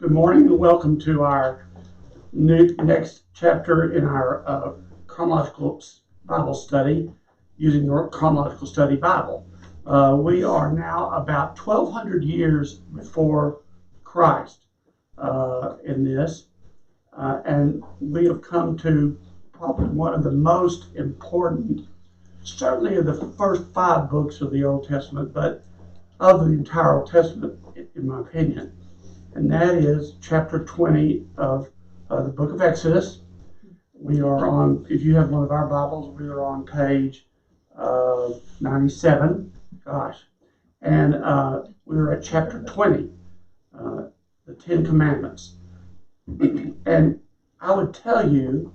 Good morning and welcome to our next chapter in our chronological Bible study using the Chronological Study Bible. We are now about 1,200 years before Christ in this, and we have come to probably one of the most important, certainly of the first 5 books of the Old Testament, but of the entire Old Testament, in my opinion. And that is chapter 20 of the book of Exodus. We are on, if you have one of our Bibles, we are on page 97. Gosh. And we're at chapter 20, the 10 Commandments. And I would tell you,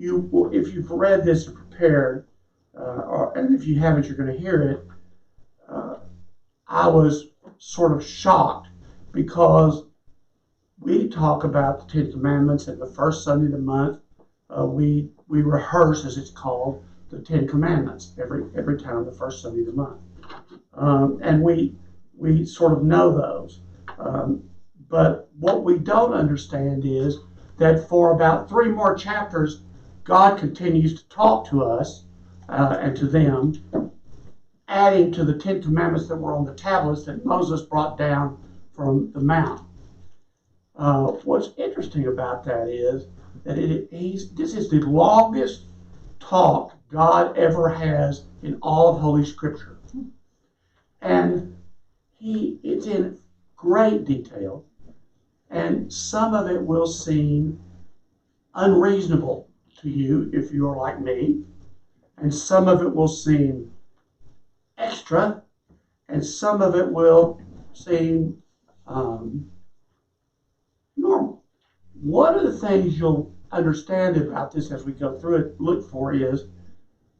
if you've read this and prepared, and if you haven't, you're going to hear it, I was sort of shocked because we talk about the 10 Commandments and the first Sunday of the month. We rehearse, as it's called, the 10 Commandments every time the first Sunday of the month. And we sort of know those. But what we don't understand is that for about 3 more chapters, God continues to talk to us and to them, adding to the 10 Commandments that were on the tablets that Moses brought down from the mount. What's interesting about that is that this is the longest talk God ever has in all of Holy Scripture. And it's in great detail, and some of it will seem unreasonable to you if you are like me, and some of it will seem extra, and some of it will seem normal. One of the things you'll understand about this as we go through it, look for, is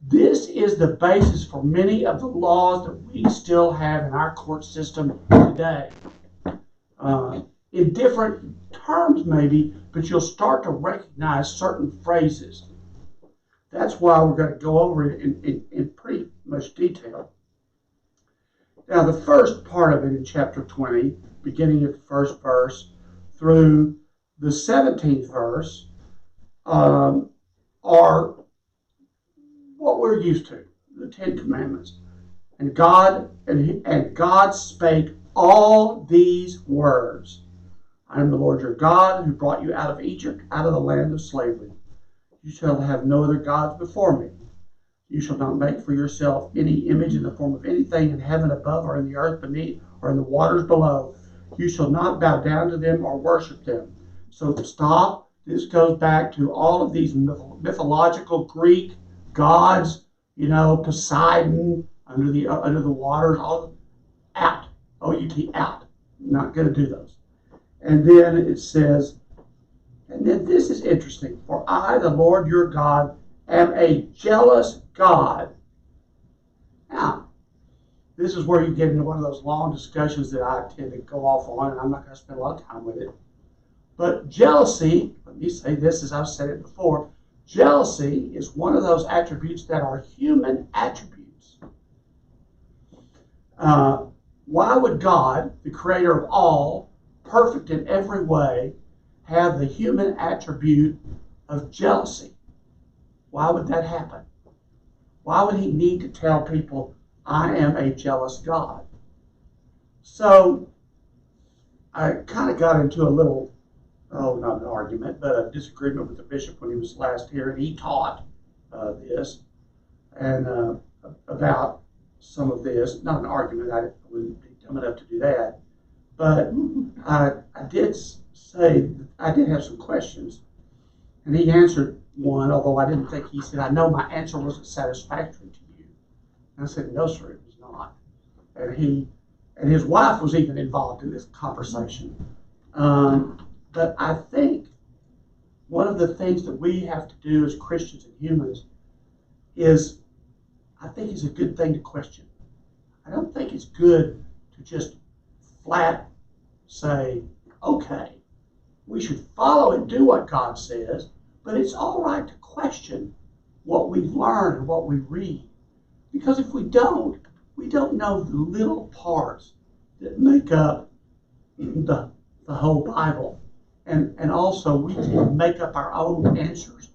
this is the basis for many of the laws that we still have in our court system today. In different terms maybe, but you'll start to recognize certain phrases. That's why we're going to go over it in pretty much detail. Now, the first part of it in chapter 20, beginning at the first verse through the 17th verse, are what we're used to, the 10 Commandments. And God spake all these words. I am the Lord your God, who brought you out of Egypt, out of the land of slavery. You shall have no other gods before me. You shall not make for yourself any image in the form of anything in heaven above, or in the earth beneath, or in the waters below. You shall not bow down to them or worship them. So stop. This goes back to all of these mythological Greek gods, Poseidon, under the waters, all out. O-U-T, out. Not going to do those. And then it says, and then this is interesting. For I, the Lord your God, am a jealous God. Now, this is where you get into one of those long discussions that I tend to go off on, and I'm not going to spend a lot of time with it. But jealousy, let me say this as I've said it before, jealousy is one of those attributes that are human attributes. Why would God, the creator of all, perfect in every way, have the human attribute of jealousy? Why would that happen? Why would he need to tell people, I am a jealous God? So I kind of got into a little, not an argument, but a disagreement with the bishop when he was last here, and he taught this, and about some of this. Not an argument, I wouldn't be dumb enough to do that, but I did say, I did have some questions, and he answered one, although I didn't think, he said, I know my answer wasn't satisfactory to you. And I said, no, sir, it was not. And his wife was even involved in this conversation. But I think one of the things that we have to do as Christians and humans is, I think it's a good thing to question. I don't think it's good to just flat say, okay, we should follow and do what God says, but it's all right to question what we learn and what we read. Because if we don't know the little parts that make up the whole Bible. And also we can make up our own answers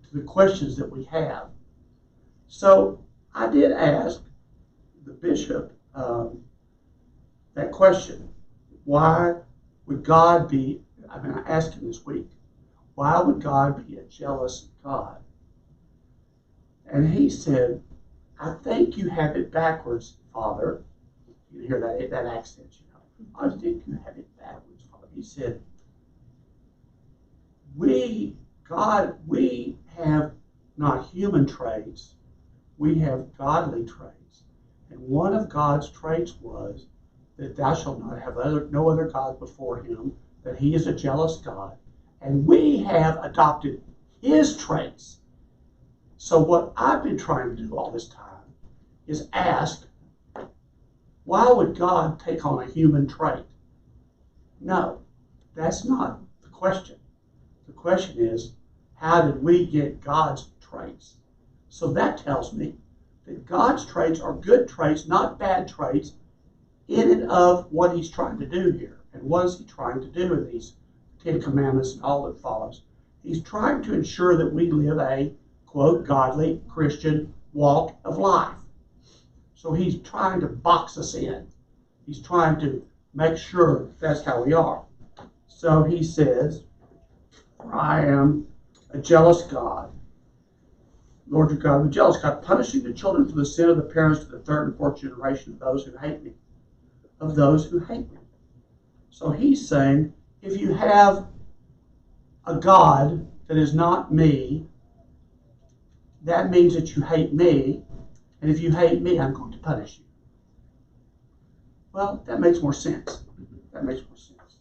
to the questions that we have. So I did ask the bishop that question. Why would God be, I asked him this week, why would God be a jealous God? And he said, I think you have it backwards, Father. You hear that accent, you know. I think you have it backwards, Father. He said, we have not human traits, we have godly traits. And one of God's traits was that thou shalt not have no other God before him, that he is a jealous God. And we have adopted his traits. So what I've been trying to do all this time is ask, why would God take on a human trait? No, that's not the question. The question is, how did we get God's traits? So that tells me that God's traits are good traits, not bad traits, in and of what he's trying to do here. And what is he trying to do in these 10 Commandments and all that follows? He's trying to ensure that we live a, quote, godly Christian walk of life. So he's trying to box us in. He's trying to make sure that's how we are. So he says, for I am a jealous God. Lord your God, I'm a jealous God, punishing the children for the sin of the parents to the third and fourth generation of those who hate me. Of those who hate me. So he's saying, if you have a God that is not me, that means that you hate me, and if you hate me, I'm going to punish you. Well, that makes more sense. That makes more sense.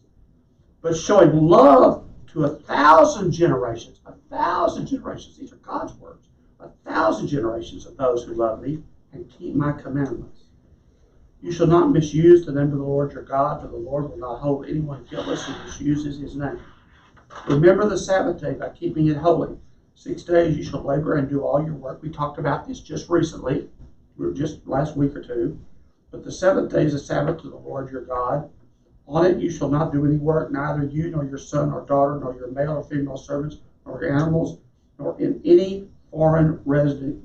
But showing love to 1,000 generations, these are God's words, 1,000 generations of those who love me and keep my commandments. You shall not misuse the name of the Lord your God, for the Lord will not hold anyone guiltless who misuses his name. Remember the Sabbath day by keeping it holy. 6 days you shall labor and do all your work. We talked about this just recently, just last week or two. But the seventh day is a Sabbath to the Lord your God. On it you shall not do any work, neither you nor your son or daughter, nor your male or female servants, nor your animals, nor in any foreigner residing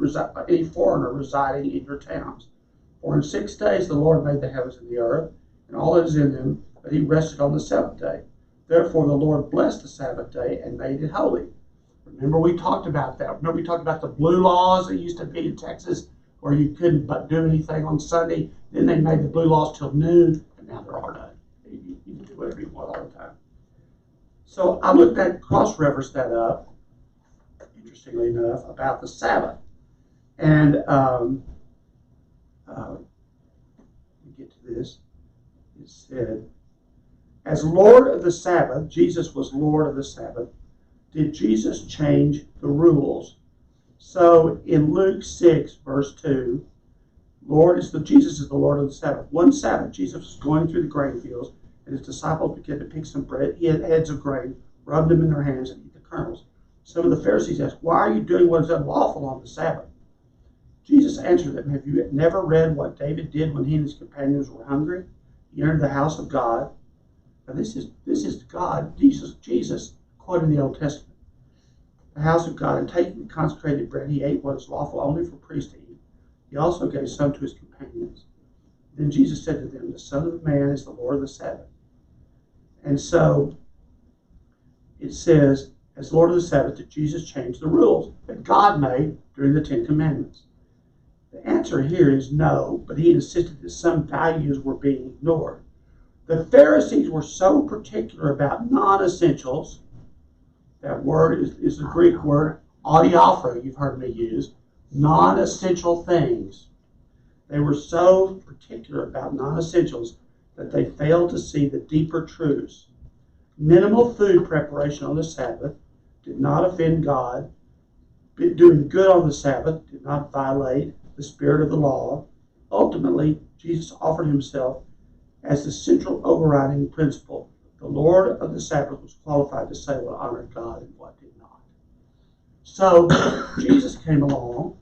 in your towns. For in 6 days the Lord made the heavens and the earth, and all that is in them, but he rested on the seventh day. Therefore the Lord blessed the Sabbath day and made it holy. Remember we talked about that. Remember we talked about the blue laws that used to be in Texas, where you couldn't do anything on Sunday. Then they made the blue laws till noon, and now there are none. You can do whatever you want all the time. So I looked at, cross-referenced that up, interestingly enough, about the Sabbath. And let me get to this. It said, as Lord of the Sabbath, Jesus was Lord of the Sabbath. Did Jesus change the rules? So in Luke 6, verse 2, Jesus is the Lord of the Sabbath. One Sabbath, Jesus was going through the grain fields, and his disciples began to pick some bread. He had heads of grain, rubbed them in their hands, and eat the kernels. Some of the Pharisees asked, why are you doing what is unlawful on the Sabbath? Jesus answered them, have you never read what David did when he and his companions were hungry? He entered the house of God. Now this is God, Jesus quoting the Old Testament. The house of God, and taking the consecrated bread, he ate what is lawful only for priests to eat. He also gave some to his companions. Then Jesus said to them, the Son of Man is the Lord of the Sabbath. And so it says, as Lord of the Sabbath, that Jesus changed the rules that God made during the 10 Commandments. The answer here is no, but he insisted that some values were being ignored. The Pharisees were so particular about non-essentials. That word is the Greek word adiaphora, you've heard me use. Non-essential things. They were so particular about non-essentials that they failed to see the deeper truths. Minimal food preparation on the Sabbath did not offend God. Doing good on the Sabbath did not violate the spirit of the law. Ultimately, Jesus offered himself as the central overriding principle. The Lord of the Sabbath was qualified to say what honored God and what did not. So Jesus came along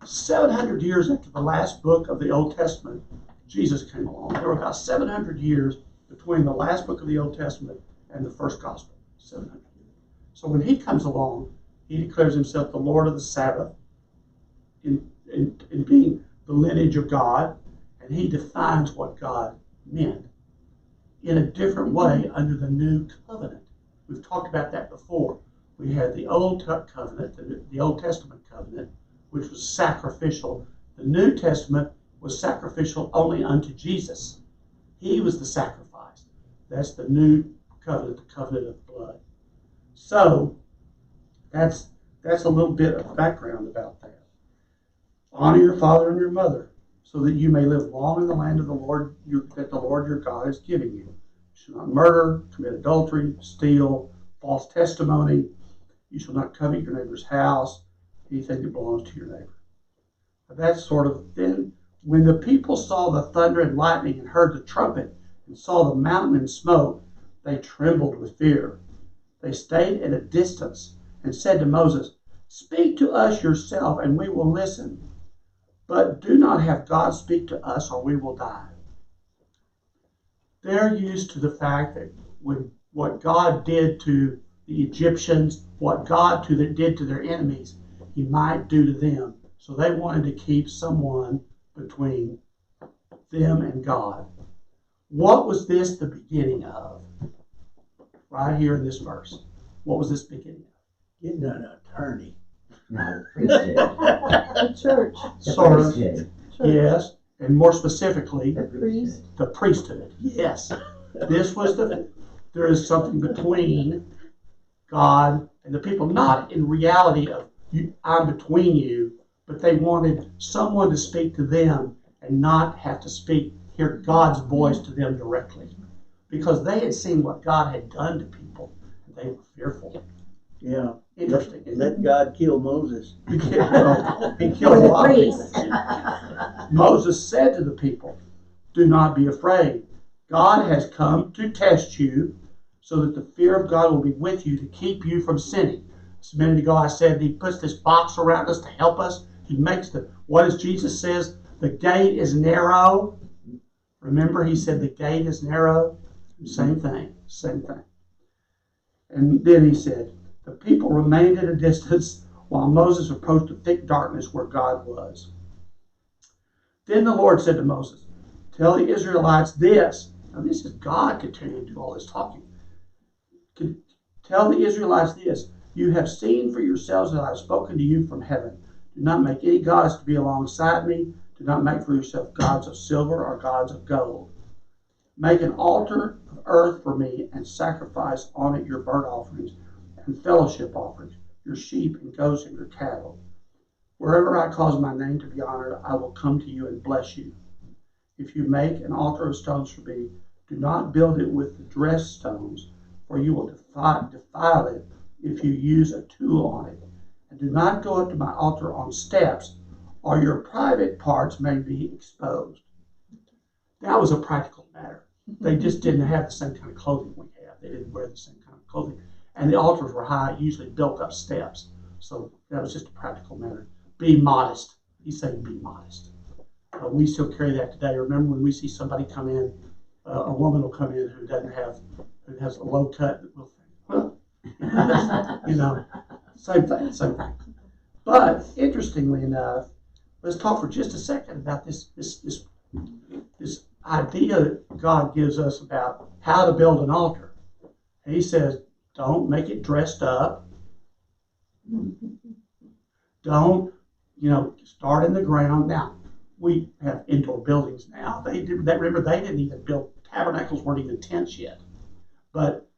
700 years after the last book of the Old Testament. Jesus came along. There were about 700 years between the last book of the Old Testament and the first gospel, 700 years. So when he comes along, he declares himself the Lord of the Sabbath in being the lineage of God, and he defines what God meant in a different way under the new covenant. We've talked about that before. We had the Old Covenant, the Old Testament covenant, which was sacrificial. The New Testament was sacrificial only unto Jesus. He was the sacrifice. That's the new covenant, the covenant of blood. So that's a little bit of background about that. Honor your father and your mother, so that you may live long in the land of the Lord, that the Lord your God is giving you. You shall not murder, commit adultery, steal, false testimony. You shall not covet your neighbor's house, anything that belongs to your neighbor. But that's sort of, then when the people saw the thunder and lightning and heard the trumpet and saw the mountain in smoke, they trembled with fear. They stayed at a distance and said to Moses, "Speak to us yourself, and we will listen. But do not have God speak to us, or we will die." They're used to the fact that when what God did to the Egyptians, what God did to their enemies, he might do to them. So they wanted to keep someone between them and God. What was this the beginning of? Right here in this verse. What was this beginning of? Getting an attorney. No, the priesthood. The church. Sort of. Priesthood. Yes. And more specifically, The Priest. the priesthood. Yes. This was there is something between God and the people, not in reality of I'm between you, but they wanted someone to speak to them and not have to hear God's voice to them directly. Because they had seen what God had done to people, and they were fearful. Yeah. Interesting. Let God kill Moses. He killed a lot of people. Moses said to the people, "Do not be afraid. God has come to test you so that the fear of God will be with you to keep you from sinning." A minute ago I said he puts this box around us to help us. He makes what does Jesus says? The gate is narrow. Remember he said the gate is narrow? Same thing. And then he said, the people remained at a distance while Moses approached a thick darkness where God was. Then the Lord said to Moses, "Tell the Israelites this." Now this is God continuing to do all this talking. "Tell the Israelites this. You have seen for yourselves that I have spoken to you from heaven. Do not make any gods to be alongside me. Do not make for yourself gods of silver or gods of gold. Make an altar of earth for me and sacrifice on it your burnt offerings and fellowship offerings, your sheep and goats and your cattle. Wherever I cause my name to be honored, I will come to you and bless you. If you make an altar of stones for me, do not build it with the dressed stones, for you will defile it if you use a tool on it. And do not go up to my altar on steps, or your private parts may be exposed." That was a practical matter. They just didn't have the same kind of clothing we have. They didn't wear the same kind of clothing. And the altars were high, usually built up steps. So that was just a practical matter. Be modest. He's saying be modest. We still carry that today. Remember when we see somebody come in, a woman will come in who has a low cut, we'll think, well, same thing. But interestingly enough, let's talk for just a second about this idea that God gives us about how to build an altar. And he says, don't make it dressed up. Don't, start in the ground. Now, we have indoor buildings now. Remember, they didn't even build, tabernacles weren't even tents yet. But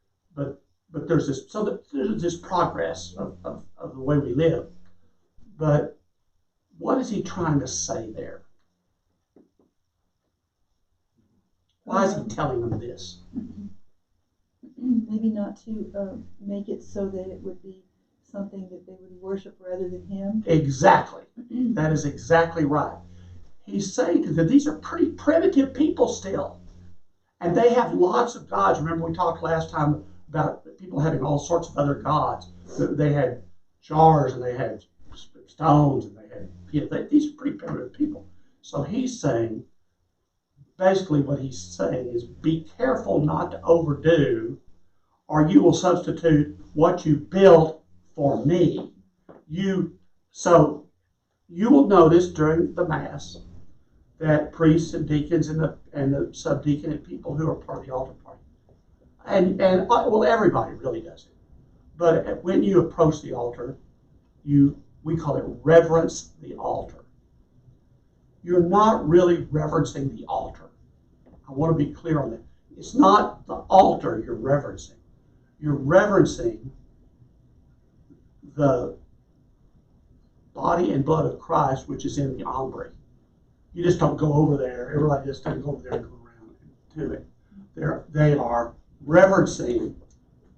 there's this progress of the way we live. But what is he trying to say there? Why is he telling them this? Maybe not to make it so that it would be something that they would worship rather than him. Exactly. That is exactly right. He's saying to them, these are pretty primitive people still. And they have lots of gods. Remember we talked last time about people having all sorts of other gods. They had jars and they had stones and they had, these are pretty primitive people. So he's saying, basically what he's saying is be careful not to overdo, or you will substitute what you built for me. So you will notice during the Mass that priests and deacons and the subdeacon and people who are part of the altar party, and well, everybody really does it. But when you approach the altar, we call it reverence the altar. You're not really reverencing the altar. I want to be clear on that. It's not the altar you're reverencing. You're reverencing the body and blood of Christ, which is in the ombre. You just don't go over there. Everybody just doesn't go over there and go around and do it. They are reverencing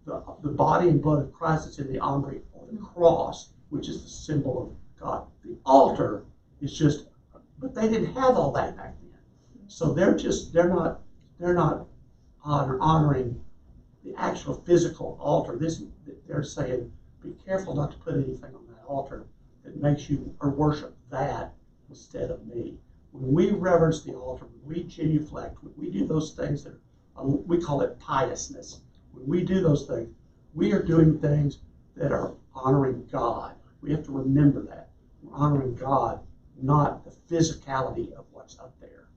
the body and blood of Christ that's in the ombre, or the cross, which is the symbol of God. The altar is just, but they didn't have all that back then. So they're not honoring the actual physical altar. They're saying, be careful not to put anything on that altar that makes you or worship that instead of me. When we reverence the altar, when we genuflect, when we do those things that we call it piousness. When we do those things, we are doing things that are honoring God. We have to remember that. We're honoring God, not the physicality of what's up there.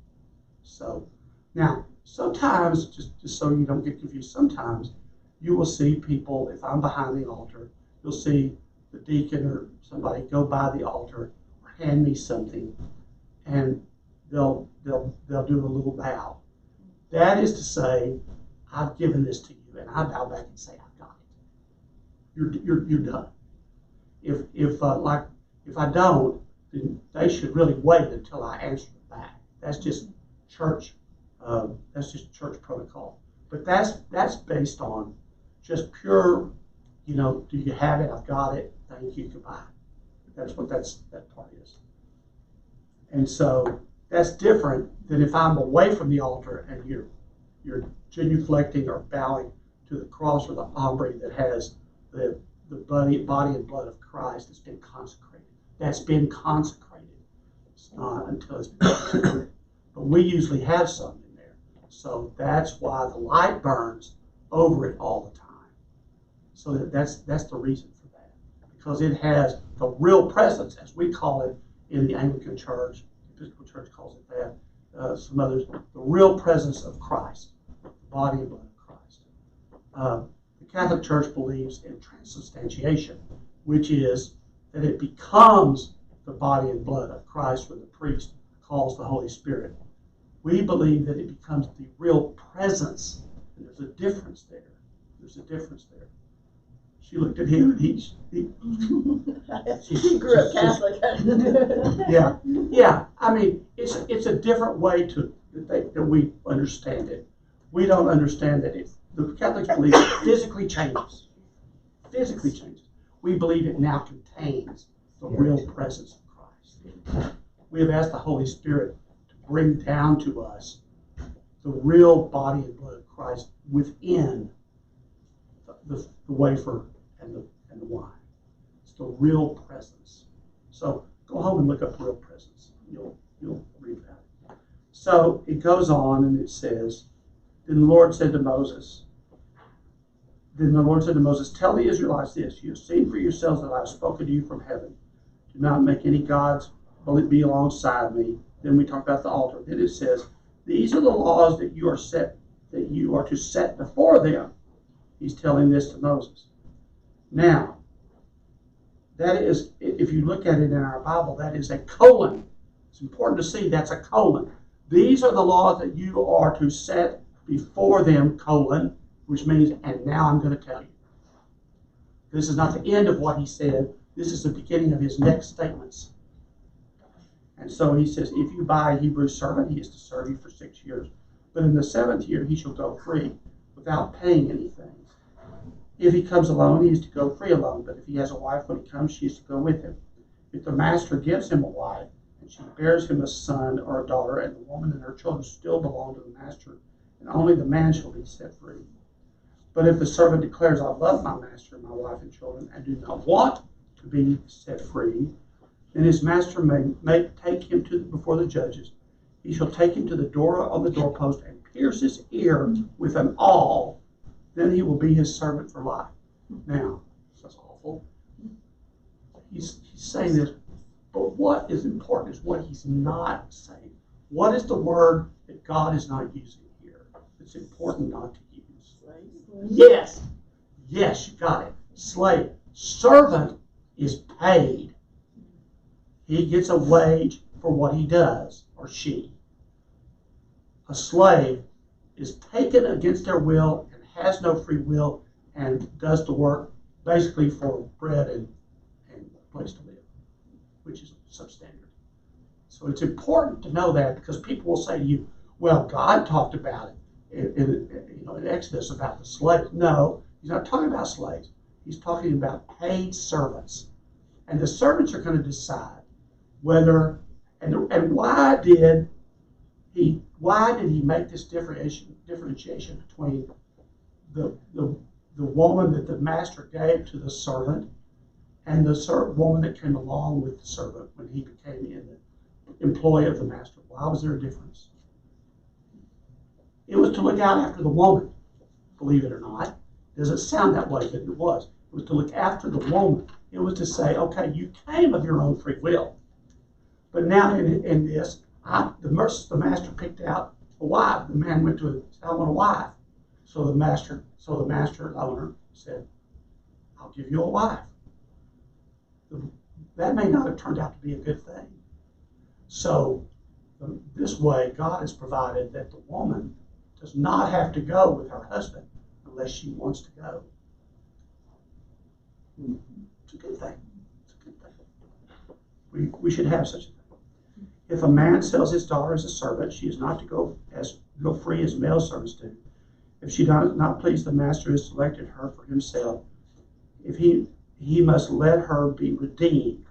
So, now, sometimes, just so you don't get confused, sometimes you will see people, if I'm behind the altar, you'll see the deacon or somebody go by the altar or hand me something, and they'll do a little bow. That is to say, I've given this to you, and I bow back and say, I've got it. You're done. If I don't, then they should really wait until I answer it back. That's just church. That's just church protocol. But that's based on just pure, do you have it? I've got it. Thank you. Goodbye. That's what that part is. And so that's different than if I'm away from the altar and you're genuflecting or bowing to the cross or the ombre that has the body and blood of Christ that's been consecrated. That's been consecrated. It's not until it's been consecrated. But we usually have some in there. So that's why the light burns over it all the time. So that's the reason for that. Because it has the real presence, as we call it in the Anglican Church, the Episcopal Church calls it that, some others, the real presence of Christ, the body and blood of Christ. The Catholic Church believes in transubstantiation, which is that it becomes the body and blood of Christ when the priest calls the Holy Spirit. We believe that it becomes the real presence, and there's a difference there. There's a difference there. She looked at him, and he grew up Catholic. Yeah. I mean, it's a different way that we understand it. We don't understand that the Catholics believe it physically changes. Physically changes. We believe it now contains the real presence of Christ. We have asked the Holy Spirit to bring down to us the real body and blood of Christ within the wafer and the wine. It's the real presence. So go home and look up real presence. You'll read that. So it goes on and it says, Then the Lord said to Moses, tell the Israelites this, you have seen for yourselves that I have spoken to you from heaven. Do not make any gods be alongside me. Then we talk about the altar. Then it says, these are the laws that you are to set before them. He's telling this to Moses. Now, that is, if you look at it in our Bible, that is a colon. It's important to see that's a colon. These are the laws that you are to set before them, colon, which means, and now I'm going to tell you. This is not the end of what he said. This is the beginning of his next statements. And so he says, if you buy a Hebrew servant, he is to serve you for 6 years. But in the 7th year, he shall go free without paying anything. If he comes alone, he is to go free alone. But if he has a wife when he comes, she is to go with him. If the master gives him a wife, and she bears him a son or a daughter, and the woman and her children still belong to the master, and only the man shall be set free. But if the servant declares, I love my master, my wife and children, and do not want to be set free, then his master may take him before the judges. he shall take him to the door on the doorpost and pierce his ear with an awl. Then he will be his servant for life. Now, that's awful. He's saying this, but what is important is what he's not saying. What is the word that God is not using here? It's important not to use. Yes. Yes, you got it. Slave. Servant is paid. He gets a wage for what he does, or she. A slave is taken against their will and has no free will and does the work basically for bread and a place to live, which is substandard. So it's important to know that, because people will say to you, well, God talked about it in Exodus about the slaves. No, he's not talking about slaves. He's talking about paid servants. And the servants are going to decide whether, and why did he make this differentiation between the woman that the master gave to the servant and the woman that came along with the servant when he became in the employee of the master? Why was there a difference? It was to look out after the woman, believe it or not. It doesn't sound that way, but it was. It was to look after the woman. It was to say, okay, you came of your own free will. But now in this, the master picked out a wife. The man went to I want a wife. So the master owner said, I'll give you a wife. That may not have turned out to be a good thing. So this way, God has provided that the woman does not have to go with her husband unless she wants to go. It's a good thing. It's a good thing. We should have such a thing. If a man sells his daughter as a servant, she is not to go free as male servants do. If she does not please the master who has selected her for himself, if he must let her be redeemed.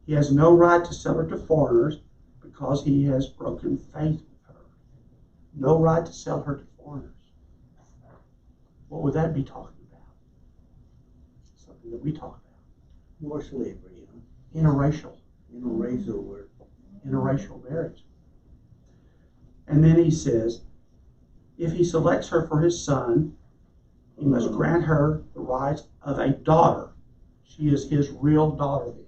He has no right to sell her to foreigners because he has broken faith with her. No right to sell her to foreigners. What would that be talking about? Something that we talk about. More slavery, Interracial. Interracial work. Interracial marriage. And then he says, if he selects her for his son, he must grant her the rights of a daughter. She is his real daughter then.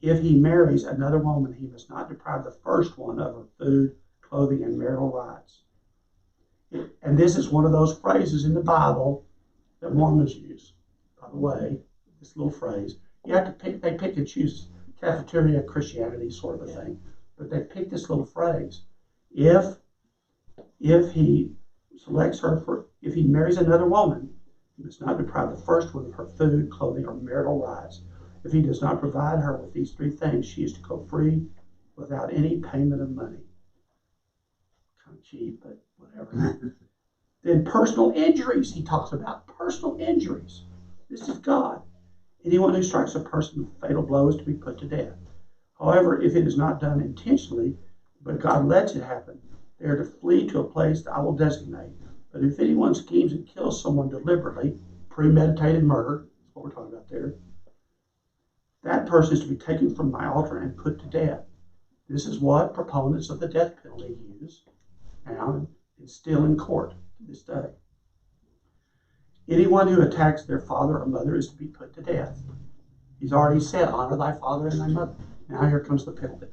If he marries another woman, he must not deprive the first one of her food, clothing, and marital rights. And this is one of those phrases in the Bible that Mormons use. By the way, this little phrase. You have to they pick and choose cafeteria Christianity sort of a thing. But they pick this little phrase. If he selects her if he marries another woman, he must not deprive the first one of her food, clothing, or marital rights. If he does not provide her with these three things, she is to go free without any payment of money. Kind of cheap, but whatever. Then personal injuries, he talks about personal injuries. This is God. Anyone who strikes a person with a fatal blow is to be put to death. However, if it is not done intentionally, but God lets it happen, they are to flee to a place that I will designate. But if anyone schemes and kills someone deliberately, premeditated murder, that's what we're talking about there, that person is to be taken from my altar and put to death. This is what proponents of the death penalty use now, and it's still in court to this day. Anyone who attacks their father or mother is to be put to death. He's already said, honor thy father and thy mother. Now here comes the penalty.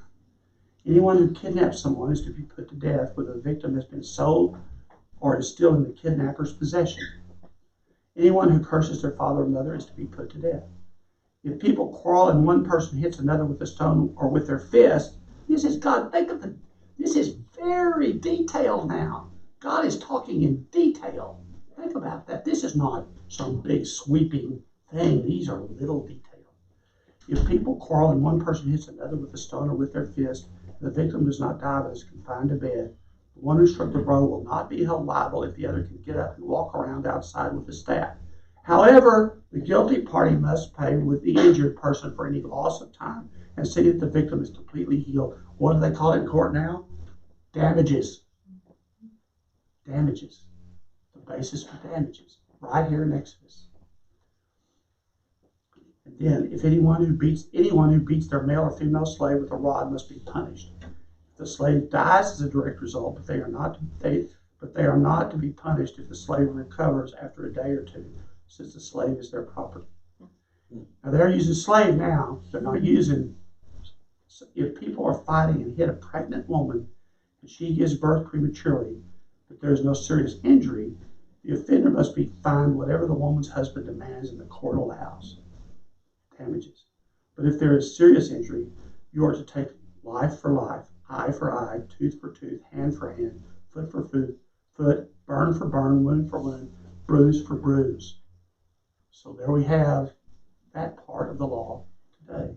Anyone who kidnaps someone is to be put to death, whether the victim has been sold or is still in the kidnapper's possession. Anyone who curses their father or mother is to be put to death. If people quarrel and one person hits another with a stone or with their fist, this is God. This is very detailed now. God is talking in detail. Think about that. This is not some big sweeping thing. These are little details. If people quarrel and one person hits another with a stone or with their fist, the victim does not die but is confined to bed, the one who struck the blow will not be held liable if the other can get up and walk around outside with a staff. However, the guilty party must pay with the injured person for any loss of time and see that the victim is completely healed. What do they call it in court now? Damages. Damages. The basis for damages. Right here in Exodus. And then, if anyone who beats their male or female slave with a rod must be punished. The slave dies as a direct result, but they are not to be punished if the slave recovers after a day or two, since the slave is their property. Now they're using slave now. They're not using. If people are fighting and hit a pregnant woman and she gives birth prematurely, but there is no serious injury, the offender must be fined whatever the woman's husband demands and the court allows. Damages. But if there is serious injury, you are to take life for life, eye for eye, tooth for tooth, hand for hand, foot for foot, burn for burn, wound for wound, bruise for bruise. So there we have that part of the law today.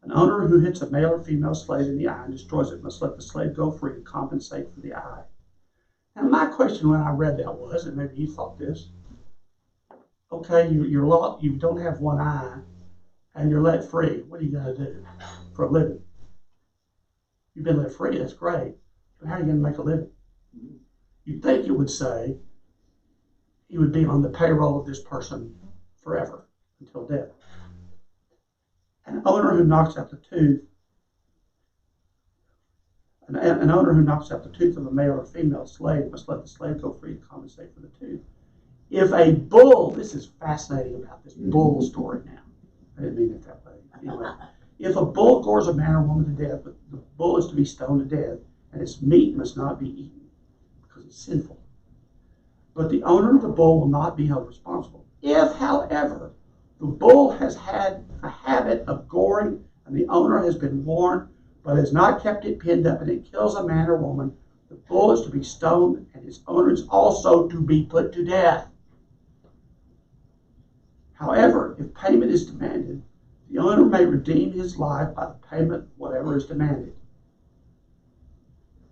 An owner who hits a male or female slave in the eye and destroys it must let the slave go free to compensate for the eye. Now my question when I read that was, and maybe you thought this, okay, you don't have one eye and you're let free. What are you going to do for a living? You've been let free, that's great. But how are you going to make a living? You'd think it would say he would be on the payroll of this person forever until death. An owner who knocks out the tooth, an owner who knocks out the tooth of a male or female slave must let the slave go free to compensate for the tooth. If a bull, this is fascinating about this bull story now. I didn't mean it that way. Anyway, if a bull gores a man or woman to death, the bull is to be stoned to death, and its meat must not be eaten because it's sinful. But the owner of the bull will not be held responsible. If, however, the bull has had a habit of goring and the owner has been warned but has not kept it pinned up and it kills a man or woman, the bull is to be stoned and its owner is also to be put to death. However, if payment is demanded, the owner may redeem his life by the payment of whatever is demanded.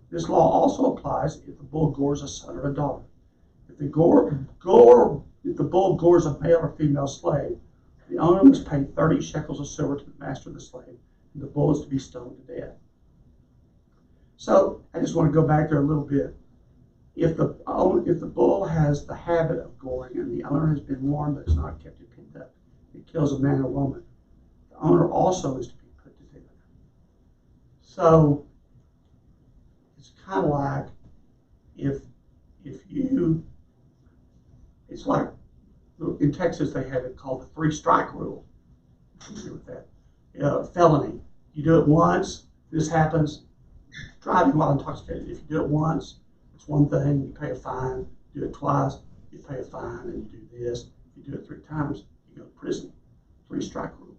This law also applies if the bull gores a son or a daughter. If the bull gores a male or female slave, the owner must pay 30 shekels of silver to the master of the slave, and the bull is to be stoned to death. So I just want to go back there a little bit. If the bull has the habit of goring and the owner has been warned but has not kept it pinned up, it kills a man or woman, the owner also is to be put to death. So it's kind of like it's like in Texas they have it called the 3-strike rule. Familiar with that? Felony. You do it once, this happens. Driving while intoxicated. If you do it once, it's one thing, you pay a fine. Do it twice, you pay a fine, and you do this. If you do it 3 times, you go to prison. 3-strike rule.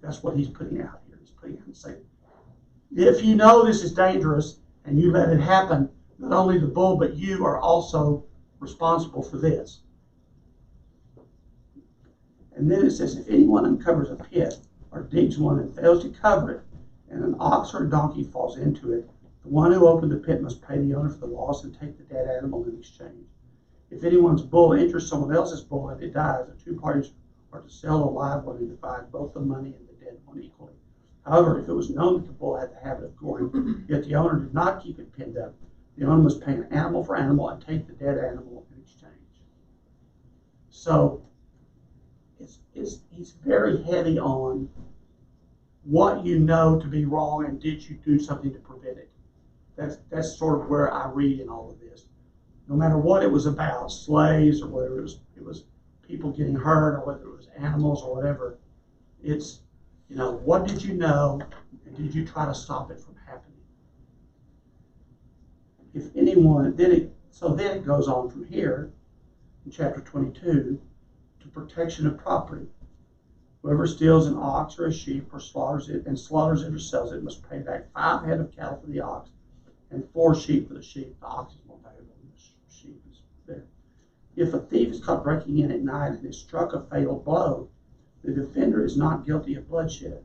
That's what he's putting out here. He's putting out and saying, if you know this is dangerous and you let it happen, not only the bull, but you are also responsible for this. And then it says, if anyone uncovers a pit or digs one and fails to cover it, and an ox or a donkey falls into it, the one who opened the pit must pay the owner for the loss and take the dead animal in exchange. If anyone's bull injures someone else's bull and it dies, the 2 parties are to sell the live one and divide both the money and the dead one equally. However, if it was known that the bull had the habit of goring, yet the owner did not keep it pinned up, the owner must pay an animal for animal and take the dead animal in exchange. So he's very heavy on what you know to be wrong and did you do something to prevent it. That's sort of where I read in all of this. No matter what it was about, slaves or whether it was people getting hurt or whether it was animals or whatever, it's, what did you know and did you try to stop it from happening? If anyone, then it goes on from here in chapter 22 to protection of property. Whoever steals an ox or a sheep or slaughters it or sells it must pay back 5 head of cattle for the ox and 4 sheep for the sheep. The ox is more valuable than the sheep is there. If a thief is caught breaking in at night and is struck a fatal blow, the defender is not guilty of bloodshed.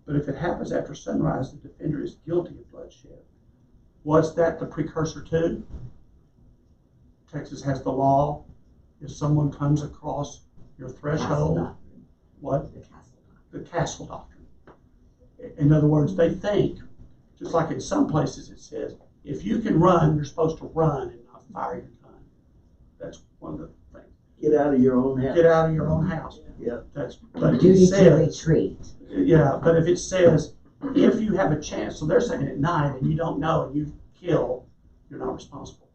But if it happens after sunrise, the defender is guilty of bloodshed. What's that the precursor to? Texas has the law. If someone comes across your threshold, what? The castle doctrine. In other words, they think, just like in some places it says, if you can run, you're supposed to run and not fire your gun. That's one of the things. Get out of your own house. Get out of your own house. Yeah. But Duty to retreat. Yeah, but if it says if you have a chance, so they're saying at night and you don't know and you kill, you're not responsible.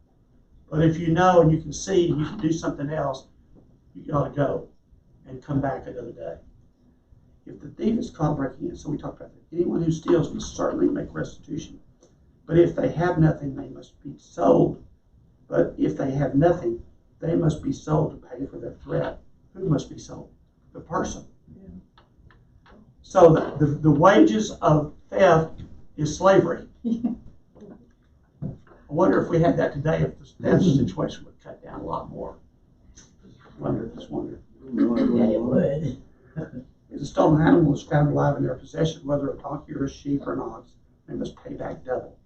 But if you know and you can see and you can do something else, you ought to go and come back another day. If the thief is caught breaking in, so we talked about that. Anyone who steals must certainly make restitution. But if they have nothing, they must be sold. But if they have nothing, they must be sold to pay for their threat. Who must be sold? The person. Yeah. So the wages of theft is slavery. I wonder if we had that today, if the theft situation would cut down a lot more. Just wonder. Yeah, it would. If a stolen animal is found alive in their possession, whether a donkey or a sheep or an ox, they must pay back double.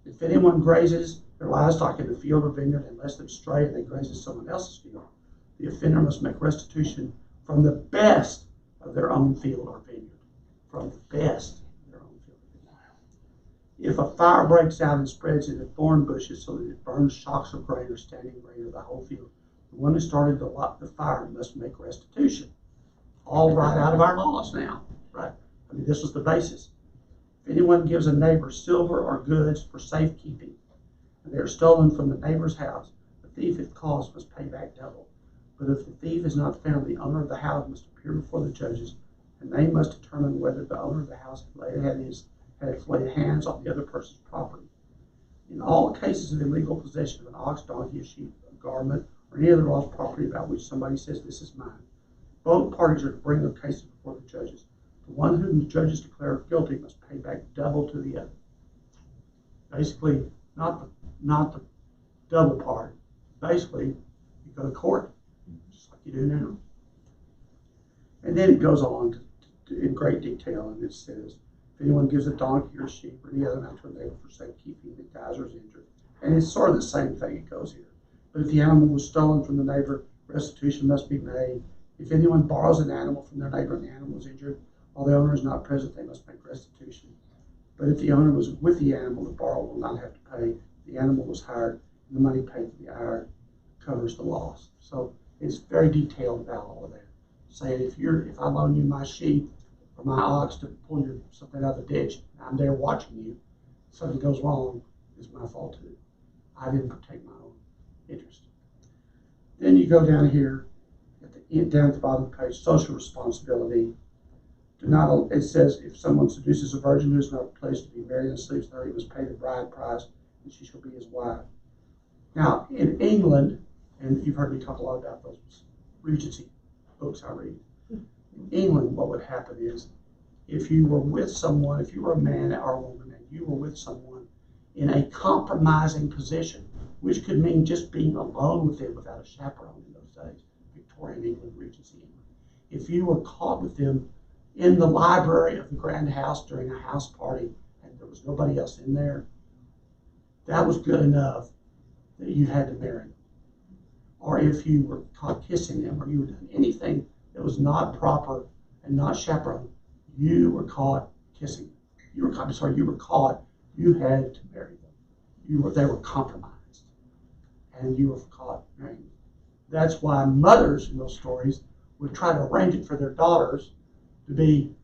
If anyone grazes their livestock in the field or vineyard and lets them stray and they graze in someone else's field, the offender must make restitution from the best of their own field or vineyard. From the best of their own field or vineyard. If a fire breaks out and spreads into thorn bushes so that it burns shocks of grain or standing grain or the whole field, the one who started the fire must make restitution. All right out of our laws now, right? I mean, this was the basis. If anyone gives a neighbor silver or goods for safekeeping, and they are stolen from the neighbor's house, the thief, if caught, must pay back double. But if the thief is not found, the owner of the house must appear before the judges, and they must determine whether the owner of the house had laid hands on the other person's property. In all cases of illegal possession of an ox, donkey, a sheep, a garment, or any other lost property about which somebody says, "This is mine," both parties are to bring their cases before the judges. The one whom the judges declare guilty must pay back double to the other. Basically, not the double part. Basically, you go to court, just like you do now. And then it goes on in great detail, and it says, if anyone gives a donkey or a sheep or any other animal to a neighbor for safekeeping that dies or is injured, and it's sort of the same thing, it goes here. But if the animal was stolen from the neighbor, restitution must be made. If anyone borrows an animal from their neighbor and the animal is injured, while the owner is not present, they must make restitution. But if the owner was with the animal, the borrower will not have to pay. The animal was hired, and the money paid for the hire covers the loss. So it's very detailed about all of that. Saying if I loan you my sheep or my ox to pull something out of the ditch, and I'm there watching you, if something goes wrong, it's my fault too. I didn't protect my own interest. Then you go down here, down at the bottom of the page, social responsibility. It says, if someone seduces a virgin who is not placed to be married and sleeps with her, he must pay the bride price, and she shall be his wife. Now, in England, and you've heard me talk a lot about those Regency books I read. In England, what would happen is, if you were with someone, if you were a man or a woman, and you were with someone in a compromising position, which could mean just being alone with them without a chaperone in those days, Victorian England, Regency England. If you were caught with them in the library of the grand house during a house party and there was nobody else in there, that was good enough that you had to marry them. Or if you were caught kissing them, or you were doing anything that was not proper and not chaperoned, you were caught kissing them. You were caught, you had to marry them. They were compromised, and you were caught marrying them. That's why mothers in those stories would try to arrange it for their daughters to be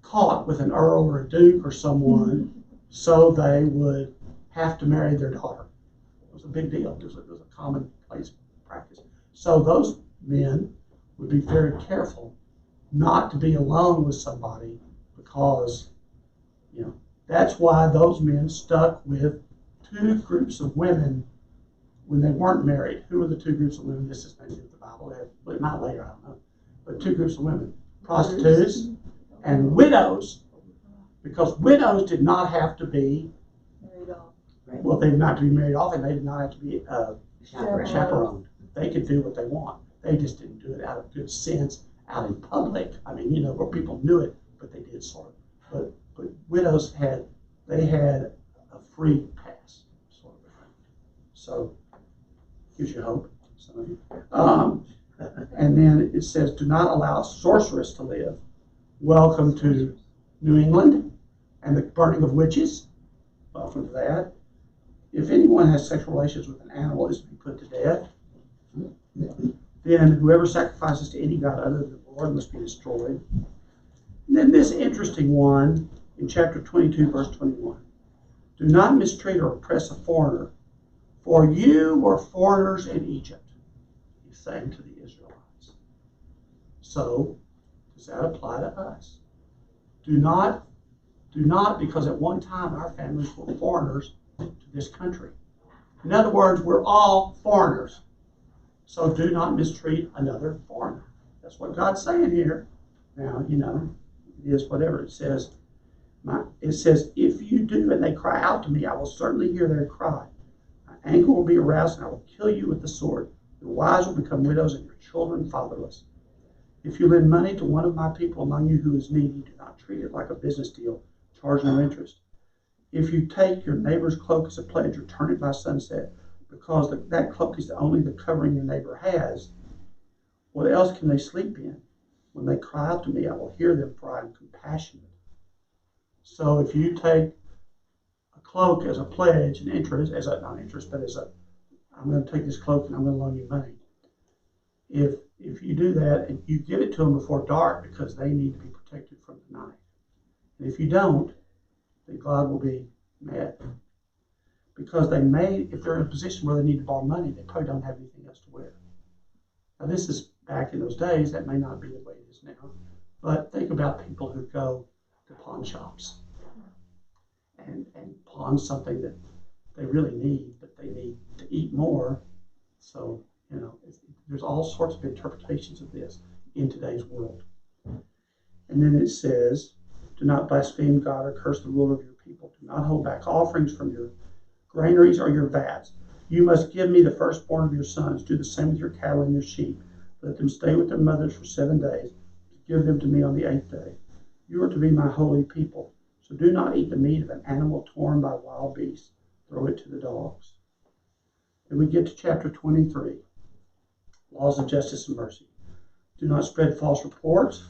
caught with an earl or a duke or someone, so they would have to marry their daughter. It was a big deal. It was a commonplace practice. So those men would be very careful not to be alone with somebody, because, that's why those men stuck with two groups of women when they weren't married. Who were the two groups of women? This is maybe in the Bible. It might later, I don't know. But two groups of women: prostitutes and widows, because widows did not have to be Married off. well, they did not have to be married off, and they did not have to be chaperoned. They could do what they want. They just didn't do it out of good sense out in public. I mean, where people knew it, but they did sort of. But widows had a free pass, sort of. So gives you hope, some of you. And then it says, do not allow a sorceress to live. Welcome to New England and the burning of witches. Welcome to that. If anyone has sexual relations with an animal, is to be put to death. Then whoever sacrifices to any god other than the Lord must be destroyed. And then this interesting one, in chapter 22, verse 21. Do not mistreat or oppress a foreigner, for you were foreigners in Egypt, he's saying to the Israelites. So, does that apply to us? Do not, because at one time our families were foreigners to this country. In other words, we're all foreigners. So do not mistreat another foreigner. That's what God's saying here. Now, it is whatever it says. It says, if you do and they cry out to me, I will certainly hear their cry. My anger will be aroused and I will kill you with the sword. Your wives will become widows and your children fatherless. If you lend money to one of my people among you who is needy, do not treat it like a business deal, charge no interest. If you take your neighbor's cloak as a pledge, return it by sunset, because that cloak is only the covering your neighbor has. What else can they sleep in? When they cry out to me, I will hear them, for I am compassionate. So if you take a cloak as a pledge, an interest, I'm going to take this cloak and I'm going to loan you money. If you do that and you give it to them before dark because they need to be protected from the night. And if you don't, then God will be mad. Because if they're in a position where they need to borrow money, they probably don't have anything else to wear. Now this is back in those days, that may not be the way it is now. But think about people who go to pawn shops and pawn something that they really need, but they need to eat more. So, there's all sorts of interpretations of this in today's world. And then it says, do not blaspheme God or curse the ruler of your people. Do not hold back offerings from your granaries or your vats. You must give me the firstborn of your sons. Do the same with your cattle and your sheep. Let them stay with their mothers for 7 days. Give them to me on the 8th day. You are to be my holy people. So do not eat the meat of an animal torn by wild beasts. Throw it to the dogs. Then we get to chapter 23. Laws of justice and mercy. Do not spread false reports.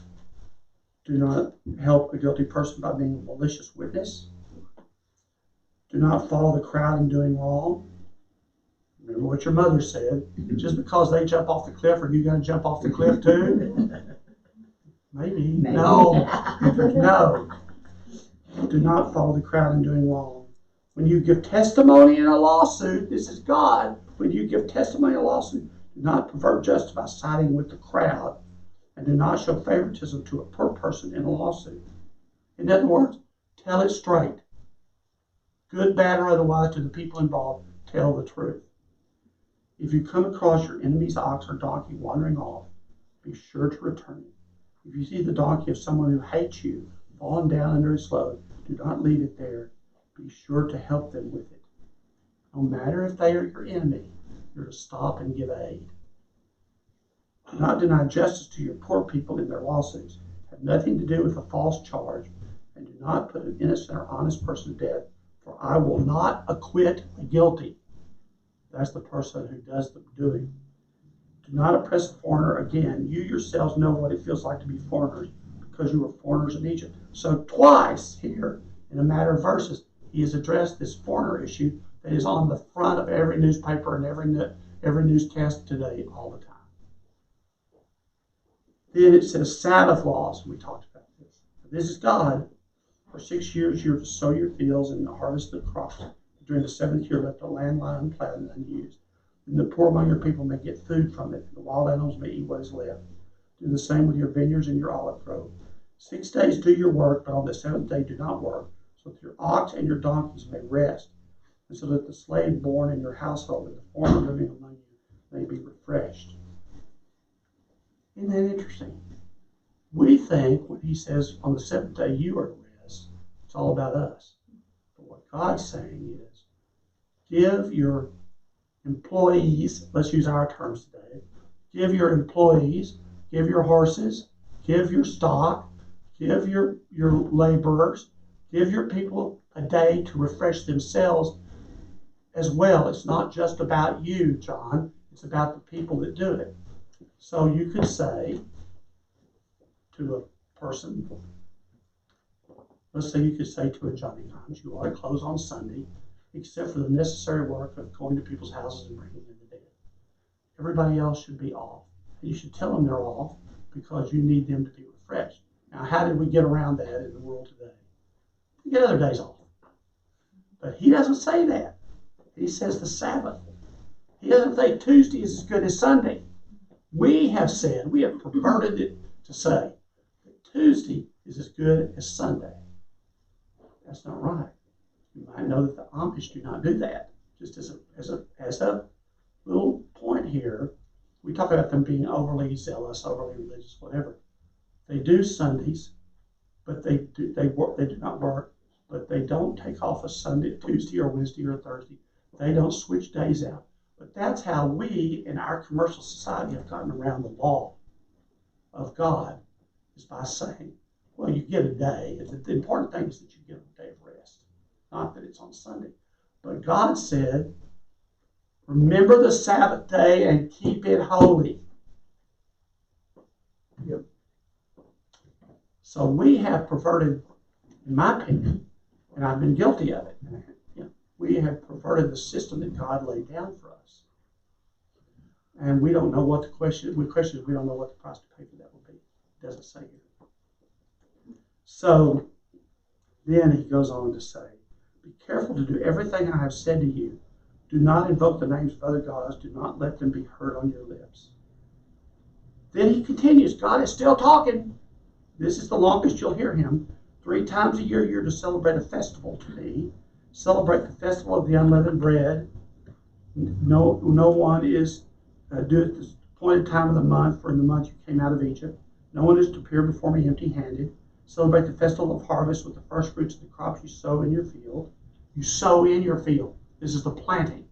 Do not help a guilty person by being a malicious witness. Do not follow the crowd in doing wrong. Remember what your mother said. Just because they jump off the cliff, are you going to jump off the cliff too? Maybe. No. No. Do not follow the crowd in doing wrong. When you give testimony in a lawsuit, this is God. When you give testimony in a lawsuit, do not pervert justice by siding with the crowd, and do not show favoritism to a poor person in a lawsuit. In other words, tell it straight. Good, bad, or otherwise, to the people involved, tell the truth. If you come across your enemy's ox or donkey wandering off, be sure to return it. If you see the donkey of someone who hates you falling down under his load, do not leave it there. Be sure to help them with it. No matter if they are your enemy, you're to stop and give aid. Do not deny justice to your poor people in their lawsuits. Have nothing to do with a false charge, and do not put an innocent or honest person to death, for I will not acquit the guilty. That's the person who does the doing. Do not oppress a foreigner again. You yourselves know what it feels like to be foreigners, because you were foreigners in Egypt. So twice here, in a matter of verses, he has addressed this foreigner issue that is on the front of every newspaper and every newscast today, all the time. Then it says Sabbath laws, and we talked about this. This is God. For 6 years you are to sow your fields and harvest the crops. During the 7th year, let the land lie unplowed and unused. And the poor among your people may get food from it, and the wild animals may eat what is left. Do the same with your vineyards and your olive grove. 6 days do your work, but on the 7th day do not work, so that your ox and your donkeys may rest, and so that the slave born in your household and the foreigner living among you may be refreshed. Isn't that interesting? We think when he says on the 7th day you are to rest, it's all about us. But what God's saying is, give your employees, let's use our terms today, give your employees, give your horses, give your stock, give your laborers, give your people a day to refresh themselves as well. It's not just about you, John. It's about the people that do it. So you could say to a person, let's say you could say to a Johnny Comes, you ought to close on Sunday, except for the necessary work of going to people's houses and bringing in the dead. Everybody else should be off. And you should tell them they're off because you need them to be refreshed. Now, how did we get around that in the world today? You get other days off. But he doesn't say that. He says the Sabbath. He doesn't say Tuesday is as good as Sunday. We have perverted it to say that Tuesday is as good as Sunday. That's not right. You might know that the Amish do not do that. Just as a little point here, we talk about them being overly zealous, overly religious, whatever. They do Sundays, but they do not work, but they don't take off a Sunday, Tuesday or Wednesday or Thursday. They don't switch days out. But that's how we in our commercial society have gotten around the law of God, is by saying, well, you get a day. The important thing is that you get a day of rest, not that it's on Sunday. But God said, remember the Sabbath day and keep it holy. Yep. So we have perverted, in my opinion, and I've been guilty of it, we have perverted the system that God laid down for us. And we don't know what the question, we don't know what the price to pay for that will be. It doesn't say here. So then he goes on to say, be careful to do everything I have said to you. Do not invoke the names of other gods. Do not let them be heard on your lips. Then he continues. God is still talking. This is the longest you'll hear him. 3 times a year you're to celebrate a festival to me. Celebrate the festival of the unleavened bread. No one is do it at the appointed time of the month, for in the month you came out of Egypt. No one is to appear before me empty-handed. Celebrate the festival of harvest with the first fruits of the crops you sow in your field. You sow in your field. This is the planting.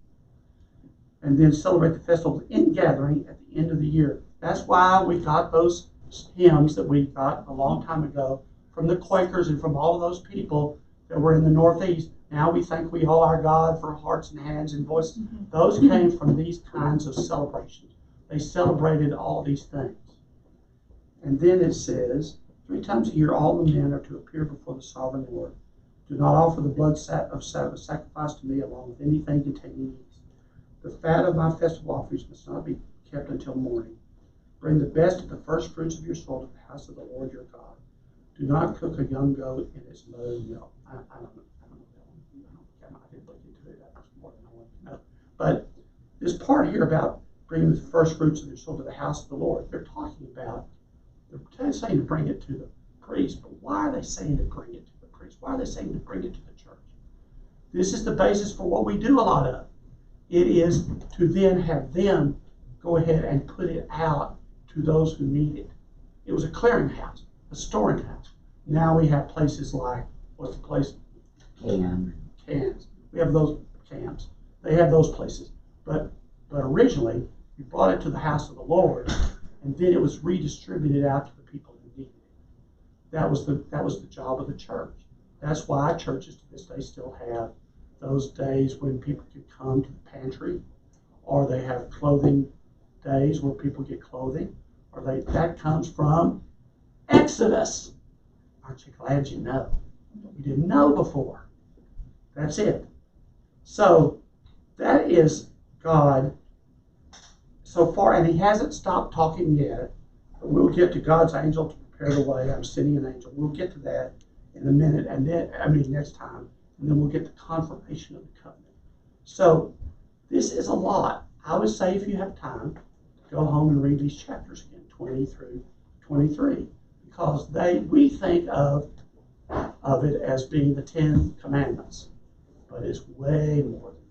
And then celebrate the festival of ingathering at the end of the year. That's why we got those hymns that we got a long time ago from the Quakers and from all of those people that were in the Northeast. Now we thank we owe our God for hearts and hands and voices. Those came from these kinds of celebrations. They celebrated all these things. And then it says, 3 times a year all the men are to appear before the sovereign Lord. Do not offer the blood of sacrifice to me along with anything containing yeast. The fat of my festival offerings must not be kept until morning. Bring the best of the first fruits of your soil to the house of the Lord your God. Do not cook a young goat in its mother's milk. I don't know. I didn't look into it. That was more than I wanted to know. But this part here about bringing the first fruits of your soil to the house of the Lord, they're saying to bring it to the priest. But why are they saying to bring it to the priest? Why are they saying to bring it to the church? This is the basis for what we do a lot of. It is to then have them go ahead and put it out to those who need it. It was a clearinghouse, a storing house. Now we have places like, what's the place? Cans. We have those camps. They have those places. But originally, you brought it to the house of the Lord, and then it was redistributed out to the people who needed it. That was the job of the church. That's why churches to this day still have those days when people can come to the pantry, or they have clothing days where people get clothing, or that comes from Exodus. Aren't you glad you know? You didn't know before. That's it. So that is God so far, and he hasn't stopped talking yet. But we'll get to God's angel to prepare the way. I'm sending an angel. We'll get to that in a minute, and then next time, and then we'll get the confirmation of the covenant. So this is a lot. I would say if you have time, go home and read these chapters again, 20 through 23, because we think of it as being the 10 Commandments, but it's way more than